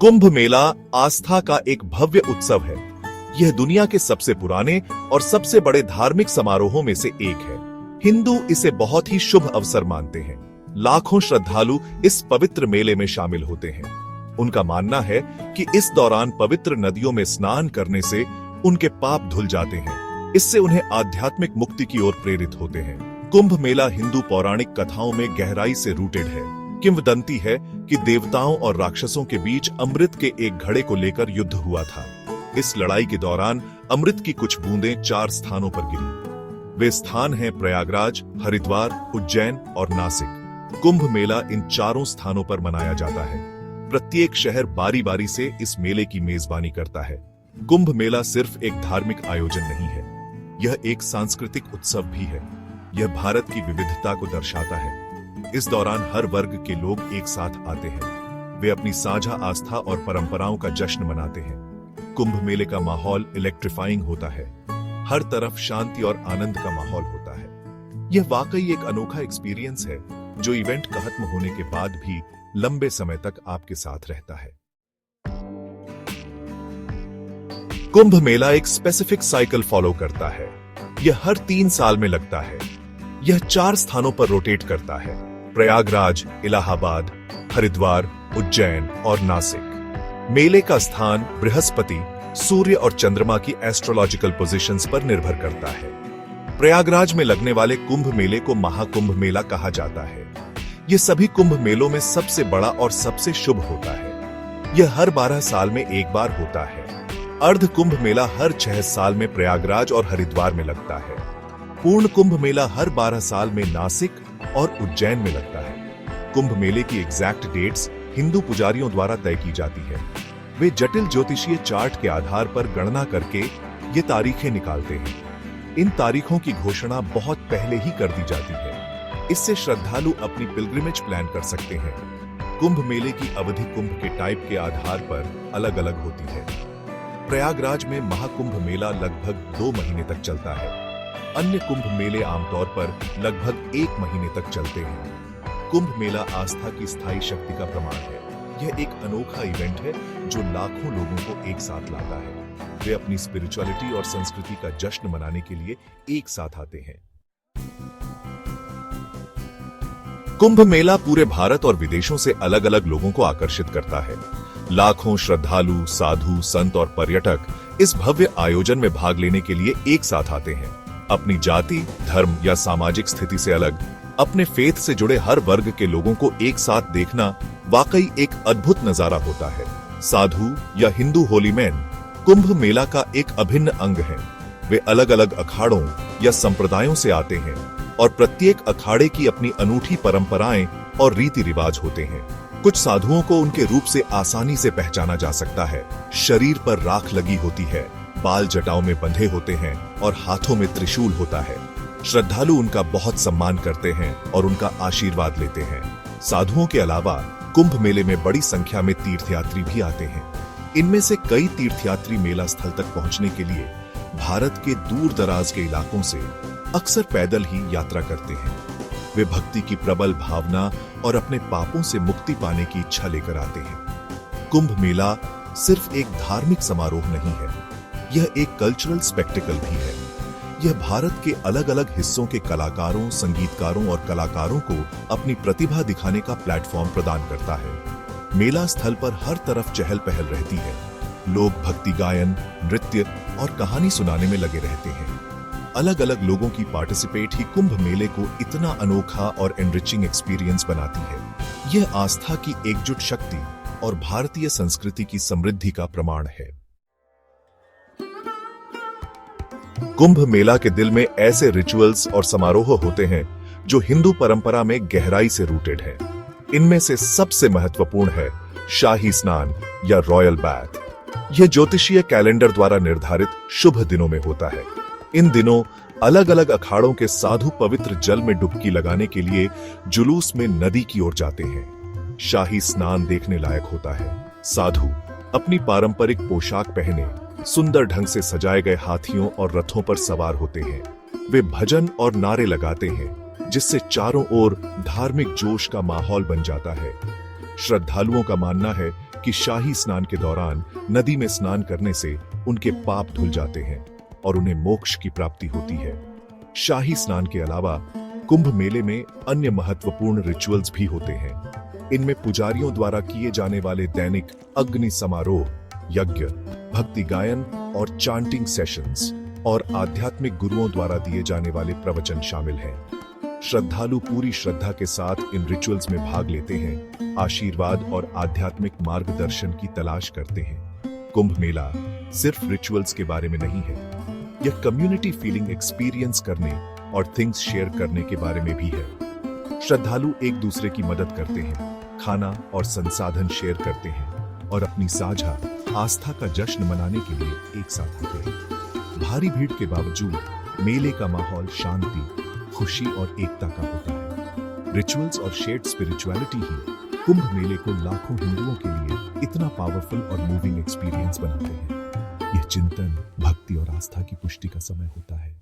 कुंभ मेला आस्था का एक भव्य उत्सव है। यह दुनिया के सबसे पुराने और सबसे बड़े धार्मिक समारोहों में से एक है। हिंदू इसे बहुत ही शुभ अवसर मानते हैं। लाखों श्रद्धालु इस पवित्र मेले में शामिल होते हैं। उनका मानना है कि इस दौरान पवित्र नदियों में स्नान करने से उनके पाप धुल जाते हैं। इससे उन्हें आध्यात्मिक मुक्ति की ओर प्रेरित होते हैं। कुंभ मेला हिंदू पौराणिक कथाओं में गहराई से रूटेड है। किंवदंती है कि देवताओं और राक्षसों के बीच अमृत के एक घड़े को लेकर युद्ध हुआ था। इस लड़ाई के दौरान अमृत की कुछ बूंदें 4 स्थानों पर गिरी। वे स्थान हैं प्रयागराज, हरिद्वार, उज्जैन और नासिक। कुंभ मेला इन चारों स्थानों पर मनाया जाता है। प्रत्येक शहर बारी बारी से इस मेले की मेजबानी करता है। कुंभ मेला सिर्फ एक धार्मिक आयोजन नहीं है, यह एक सांस्कृतिक उत्सव भी है। यह भारत की विविधता को दर्शाता है। इस दौरान हर वर्ग के लोग एक साथ आते हैं। वे अपनी साझा आस्था और परंपराओं का जश्न मनाते हैं। कुंभ मेले का माहौल इलेक्ट्रीफाइंग होता है। हर तरफ शांति और आनंद का माहौल होता है। यह वाकई एक अनोखा एक्सपीरियंस है जो इवेंट खत्म होने के बाद भी लंबे समय तक आपके साथ रहता है। कुंभ मेला एक स्पेसिफिक साइकिल फॉलो करता है। यह हर 3 साल में लगता है। यह 4 स्थानों पर रोटेट करता है: प्रयागराज, इलाहाबाद, हरिद्वार, उज्जैन और नासिक। मेले का स्थान बृहस्पति, सूर्य और चंद्रमा की एस्ट्रोलॉजिकल पोजीशंस पर निर्भर करता है। प्रयागराज में लगने वाले कुंभ मेले को महाकुंभ मेला कहा जाता है। यह सभी कुंभ मेलों में सबसे बड़ा और सबसे शुभ होता है। यह हर 12 साल में एक बार होता है। अर्ध कुंभ मेला हर 6 साल में प्रयागराज और हरिद्वार में लगता है। पूर्ण कुंभ मेला हर 12 साल में नासिक और उज्जैन में लगता है। कुंभ मेले की एग्जैक्ट डेट्स हिंदू पुजारियों द्वारा तय की जाती है। वे जटिल ज्योतिषीय चार्ट के आधार पर गणना करके ये तारीखें निकालते हैं। इन तारीखों की घोषणा बहुत पहले ही कर दी जाती है। इससे श्रद्धालु अपनी पिलग्रिमेज प्लान कर सकते हैं। कुंभ मेले की अवधि कुंभ के टाइप के आधार पर अलग अलग होती है। प्रयागराज में महाकुंभ मेला लगभग 2 महीने तक चलता है। अन्य कुंभ मेले आमतौर पर लगभग 1 महीने तक चलते हैं। कुंभ मेला आस्था की स्थायी शक्ति का प्रमाण है। यह एक अनोखा इवेंट है जो लाखों लोगों को एक साथ लाता है। वे अपनी स्पिरिचुअलिटी और संस्कृति का जश्न मनाने के लिए एक साथ आते हैं। कुंभ मेला पूरे भारत और विदेशों से अलग अलग लोगों को आकर्षित करता है। लाखों श्रद्धालु, साधु, संत और पर्यटक इस भव्य आयोजन में भाग लेने के लिए एक साथ आते हैं। अपनी जाति, धर्म या सामाजिक स्थिति से अलग अपने फेथ से जुड़े हर वर्ग के लोगों को एक साथ देखना वाकई एक अद्भुत नजारा होता है। साधु या हिंदू होली मैन कुंभ मेला का एक अभिन्न अंग हैं। वे अलग अलग अखाड़ों या संप्रदायों से आते हैं और प्रत्येक अखाड़े की अपनी अनूठी परंपराएं और रीति रिवाज होते हैं। कुछ साधुओं को उनके रूप से आसानी से पहचाना जा सकता है। शरीर पर राख लगी होती है, बाल जटाओं में बंधे होते हैं और हाथों में त्रिशूल होता है। श्रद्धालु उनका बहुत सम्मान करते हैं और उनका आशीर्वाद लेते हैं। साधुओं के अलावा कुंभ मेले में बड़ी संख्या में तीर्थयात्री भी आते हैं। इनमें से कई तीर्थयात्री मेला स्थल तक पहुंचने के लिए भारत के दूर दराज के इलाकों से अक्सर पैदल ही यात्रा करते हैं। वे भक्ति की प्रबल भावना और अपने पापों से मुक्ति पाने की इच्छा लेकर आते हैं। कुंभ मेला सिर्फ एक धार्मिक समारोह नहीं है, यह एक कल्चरल स्पेक्टिकल भी है। यह भारत के अलग अलग हिस्सों के कलाकारों, संगीतकारों और कलाकारों को अपनी प्रतिभा दिखाने का प्लेटफॉर्म प्रदान करता है। मेला स्थल पर हर तरफ चहल पहल रहती है। लोग भक्ति गायन, नृत्य और कहानी सुनाने में लगे रहते हैं। अलग अलग लोगों की पार्टिसिपेट ही कुंभ मेले को इतना अनोखा और एनरिचिंग एक्सपीरियंस बनाती है। यह आस्था की एकजुट शक्ति और भारतीय संस्कृति की समृद्धि का प्रमाण है। कुंभ मेला के दिल में ऐसे रिचुअल्स और समारोह होते हैं जो हिंदू परंपरा में गहराई से रूटेड हैं। इनमें से सबसे महत्वपूर्ण है शाही स्नान या रॉयल बैथ। यह ज्योतिषीय कैलेंडर द्वारा निर्धारित शुभ दिनों में होता है। इन दिनों अलग अलग अखाड़ों के साधु पवित्र जल में डुबकी लगाने के लिए जुलूस में नदी की ओर जाते हैं। शाही स्नान देखने लायक होता है। साधु अपनी पारंपरिक पोशाक पहने सुंदर ढंग से सजाए गए हाथियों और रथों पर सवार होते हैं। वे भजन और नारे लगाते हैं जिससे चारों ओर धार्मिक जोश का माहौल बन जाता है। श्रद्धालुओं का मानना है कि शाही स्नान के दौरान नदी में स्नान करने से उनके पाप धुल जाते हैं और उन्हें मोक्ष की प्राप्ति होती है। शाही स्नान के अलावा कुंभ मेले में अन्य महत्वपूर्ण रिचुअल्स भी होते हैं। इनमें पुजारियों द्वारा किए जाने वाले दैनिक अग्नि समारोह, यज्ञ, भक्ति गायन और चांटिंग सेशंस और आध्यात्मिक गुरुओं द्वारा दिए जाने वाले प्रवचन शामिल हैं। श्रद्धालु पूरी श्रद्धा के साथ इन रिचुअल्स में भाग लेते हैं, आशीर्वाद और आध्यात्मिक मार्गदर्शन की तलाश करते हैं। कुंभ मेला सिर्फ रिचुअल्स के बारे में नहीं है, यह कम्युनिटी फीलिंग एक्सपीरियंस करने और थिंग्स शेयर करने के बारे में भी है। श्रद्धालु एक दूसरे की मदद करते हैं, खाना और संसाधन शेयर करते हैं और अपनी साझा आस्था का जश्न मनाने के लिए एक साथ आते हैं। भारी भीड़ के बावजूद मेले का माहौल शांति, खुशी और एकता का होता है। रिचुअल्स और शेयर्ड स्पिरिचुअलिटी ही कुंभ मेले को लाखों हिंदुओं के लिए इतना पावरफुल और मूविंग एक्सपीरियंस बनाते हैं। यह चिंतन, भक्ति और आस्था की पुष्टि का समय होता है।